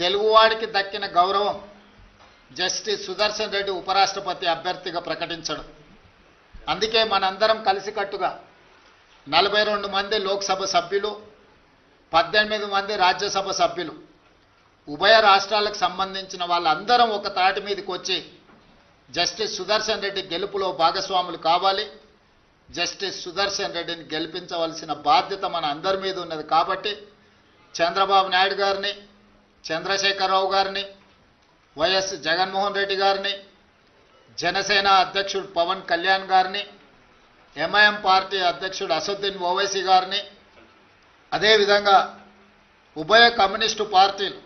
తెలుగువాడికి దక్కిన గౌరవం జస్టిస్ సుదర్శన్ రెడ్డి ఉపరాష్ట్రపతి అభ్యర్థిగా ప్రకటించడం. అందుకే మనందరం కలిసికట్టుగా 42 మంది లోక్సభ సభ్యులు, 18 మంది రాజ్యసభ సభ్యులు, ఉభయ రాష్ట్రాలకు సంబంధించిన వాళ్ళందరం ఒక తాటి మీదకి వచ్చి జస్టిస్ సుదర్శన్ రెడ్డి గెలుపులో భాగస్వాములు కావాలి. జస్టిస్ సుదర్శన్ రెడ్డిని గెలిపించవలసిన బాధ్యత మన అందరి మీద ఉన్నది. కాబట్టి చంద్రబాబు నాయుడు గారిని, చంద్రశేఖరరావు గారిని, వైఎస్ జగన్మోహన్ రెడ్డి గారిని, జనసేన అధ్యక్షుడు పవన్ కళ్యాణ్ గారిని, ఎంఐఎం పార్టీ అధ్యక్షుడు అసదుద్దీన్ ఓవైసీ గారిని, అదేవిధంగా ఉభయ కమ్యూనిస్టు పార్టీలు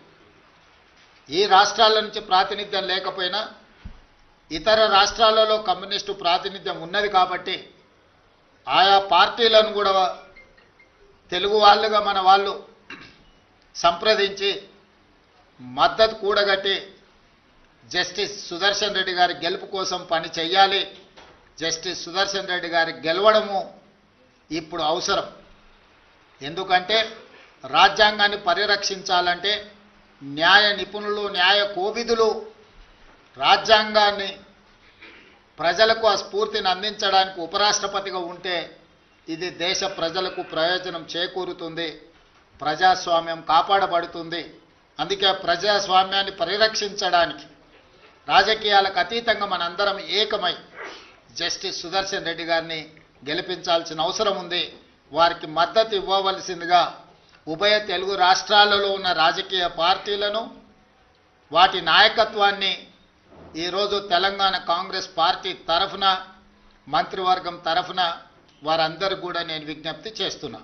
ఈ రాష్ట్రాల నుంచి ప్రాతినిధ్యం లేకపోయినా ఇతర రాష్ట్రాలలో కమ్యూనిస్టు ప్రాతినిధ్యం ఉన్నది కాబట్టి ఆయా పార్టీలను కూడా తెలుగు వాళ్ళుగా మన వాళ్ళు సంప్రదించి మద్దతు కూడగట్టి జస్టిస్ సుదర్శన్ రెడ్డి గారి గెలుపు కోసం పని చేయాలి. జస్టిస్ సుదర్శన్ రెడ్డి గారి గెలవడము ఇప్పుడు అవసరం. ఎందుకంటే రాజ్యాంగాన్ని పరిరక్షించాలంటే న్యాయ నిపుణులు, న్యాయ కోవిదులు రాజ్యాంగాన్ని ప్రజలకు ఆ స్ఫూర్తిని అందించడానికి ఉపరాష్ట్రపతిగా ఉంటే ఇది దేశ ప్రజలకు ప్రయోజనం చేకూరుతుంది, ప్రజాస్వామ్యం కాపాడబడుతుంది. అందుకే ప్రజాస్వామ్యాన్ని పరిరక్షించడానికి రాజకీయాలకు అతీతంగా మనందరం ఏకమై జస్టిస్ సుదర్శన్ రెడ్డి గారిని గెలిపించాల్సిన అవసరం ఉంది. వారికి మద్దతు ఇవ్వవలసిందిగా ఉభయ తెలుగు రాష్ట్రాలలో ఉన్న రాజకీయ పార్టీలను, వాటి నాయకత్వాన్ని ఈరోజు తెలంగాణ కాంగ్రెస్ పార్టీ తరఫున, మంత్రివర్గం తరఫున వారందరూ కూడా నేను విజ్ఞప్తి చేస్తున్నా.